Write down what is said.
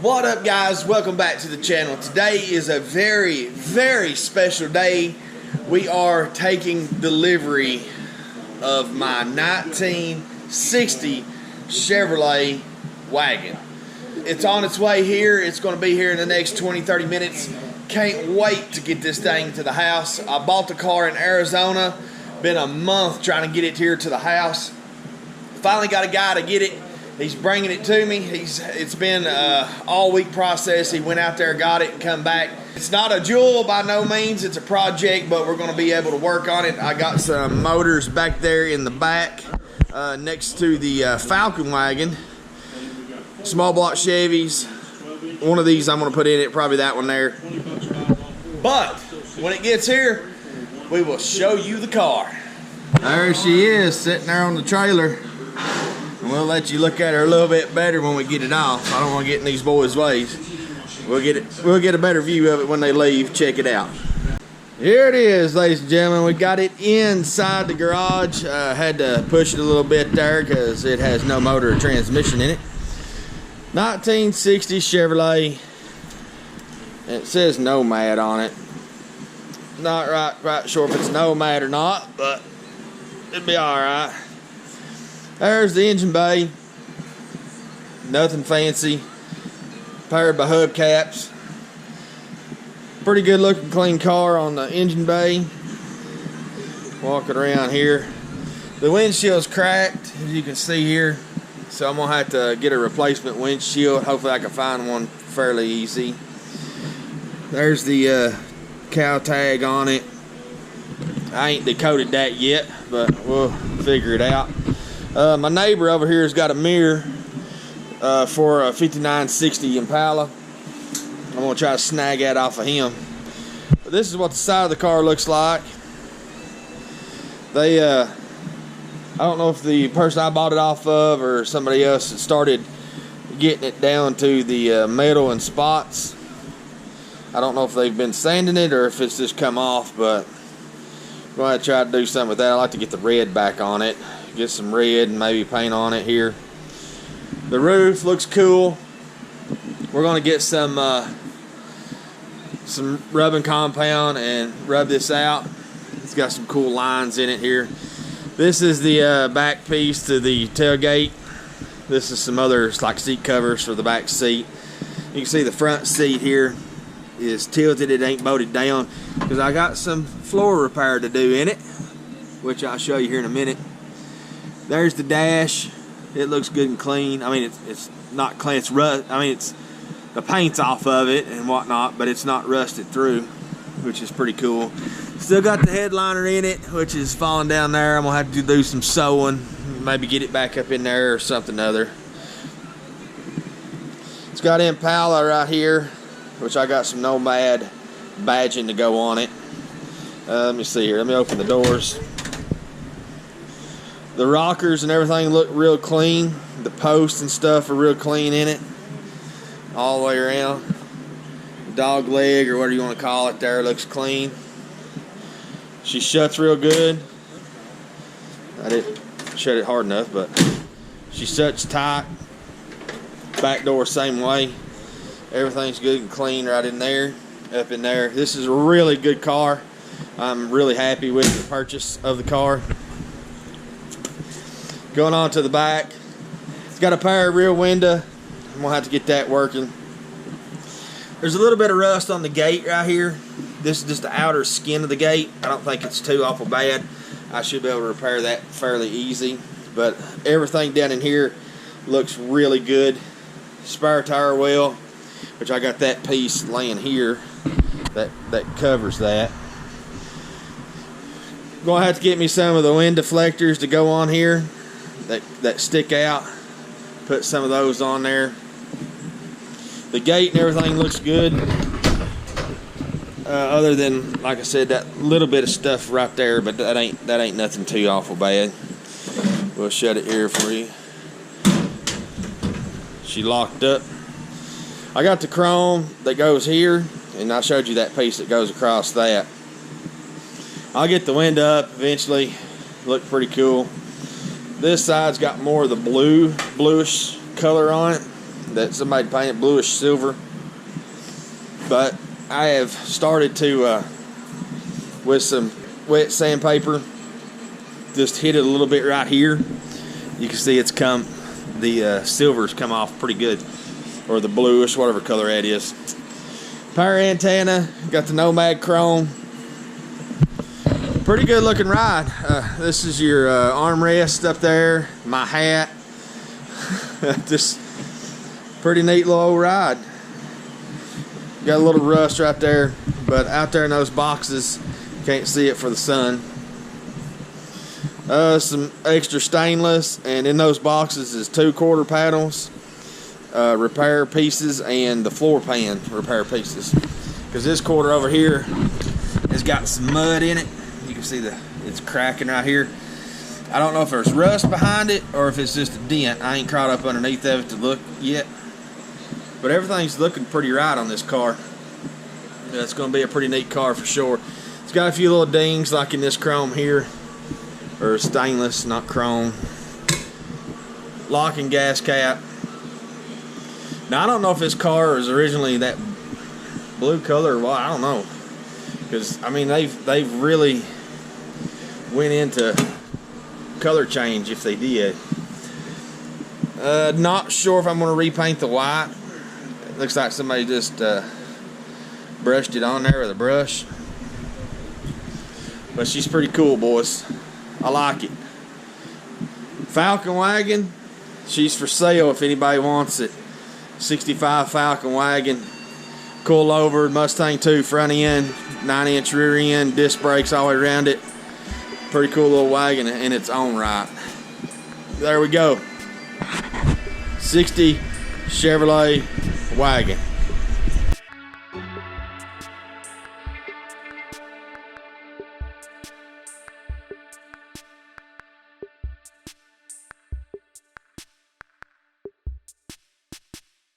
What up, guys? Welcome back to the channel. Today is a very, very special day. We are taking delivery of my 1960 Chevrolet wagon. It's on its way here. It's going to be here in the next 20-30 minutes. Can't wait to get this thing to the house. I bought the car in Arizona. Been a month trying to get it here to the house. Finally got a guy to get it. He's bringing it to me. It's been an all-week process. He went out there, got it, and come back. It's not a jewel by no means. It's a project, but we're going to be able to work on it. I got some motors back there in the back next to the Falcon wagon. Small block Chevys. One of these I'm going to put in it, probably that one there. But when it gets here, we will show you the car. There she is, sitting there on the trailer. And we'll let you look at her a little bit better when we get it off. I don't want to get in these boys' ways. We'll get a better view of it when they leave. Check it out. Here it is, ladies and gentlemen. We got it inside the garage. Had to push it a little bit there because it has no motor or transmission in it. 1960 Chevrolet. And it says Nomad on it. Not right sure if it's Nomad or not, but it'd be alright. There's the engine bay. Nothing fancy. Powered by hubcaps. Pretty good looking clean car on the engine bay. Walking around here. The windshield's cracked, as you can see here. So I'm going to have to get a replacement windshield. Hopefully I can find one fairly easy. There's the cow tag on it. I ain't decoded that yet, but we'll figure it out. My neighbor over here has got a mirror for a 5960 Impala. I'm going to try to snag that off of him. But this is what the side of the car looks like. I don't know if the person I bought it off of or somebody else had started getting it down to the metal and spots. I don't know if they've been sanding it or if it's just come off, but I'm going to try to do something with that. I like to get the red back on it. Get some red and maybe paint on it here. The roof looks cool. We're going to get some rubbing compound and rub this out. It's got some cool lines in it here. This is the back piece to the tailgate. This is some other like seat covers for the back seat. You can see the front seat here is tilted. It ain't bolted down because I got some floor repair to do in it, which I'll show you here in a minute. There's the dash. It looks good and clean. I mean, it's not clean. It's rust. I mean, it's the paint's off of it and whatnot, but it's not rusted through, which is pretty cool. Still got the headliner in it, which is falling down there. I'm gonna have to do some sewing, maybe get it back up in there or something other. It's got Impala right here, which I got some Nomad badging to go on it. Let me see here. Let me open the doors. The rockers and everything look real clean. The posts and stuff are real clean in it. All the way around. Dog leg or whatever you want to call it there looks clean. She shuts real good. I didn't shut it hard enough, but she shuts tight. Back door same way. Everything's good and clean right in there, up in there. This is a really good car. I'm really happy with the purchase of the car. Going on to the back. It's got a power rear window. I'm gonna have to get that working. There's a little bit of rust on the gate right here. This is just the outer skin of the gate. I don't think it's too awful bad. I should be able to repair that fairly easy. But everything down in here looks really good. Spare tire well, which I got that piece laying here that covers that. Gonna have to get me some of the wind deflectors to go on here that stick out. Put some of those on there. The gate and everything looks good. Other than, like I said, that little bit of stuff right there, but that ain't nothing too awful bad. We'll shut it here for you. She locked up. I got the chrome that goes here, and I showed you that piece that goes across that. I'll get the window up eventually. Look pretty cool. This side's got more of the bluish color on it. that somebody painted bluish silver. But I have started to, with some wet sandpaper, just hit it a little bit right here. You can see the silver's come off pretty good, or the bluish, whatever color that is. Power antenna, got the Nomad chrome. Pretty good looking ride. This is your armrest up there, my hat. Just pretty neat little old ride. Got a little rust right there, but out there in those boxes, can't see it for the sun. Some extra stainless, and in those boxes is 2 quarter panels, repair pieces, and the floor pan repair pieces. Because this quarter over here has got some mud in it. You can see it's cracking right here. I don't know if there's rust behind it or if it's just a dent. I ain't crawled up underneath of it to look yet. But everything's looking pretty right on this car. It's going to be a pretty neat car for sure. It's got a few little dings like in this chrome here. Or stainless, not chrome. Locking gas cap. Now I don't know if this car is originally that blue color or what. I don't know. Because I mean they've really went into color change if they did. Not sure if I'm going to repaint the white. It looks like somebody just brushed it on there with a brush. But she's pretty cool, boys. I like it. Falcon wagon. She's for sale if anybody wants it. 65 Falcon wagon. Coil over, Mustang 2 front end, 9-inch rear end, disc brakes all the way around it. Pretty cool little wagon in its own right. There we go. 60 Chevrolet wagon.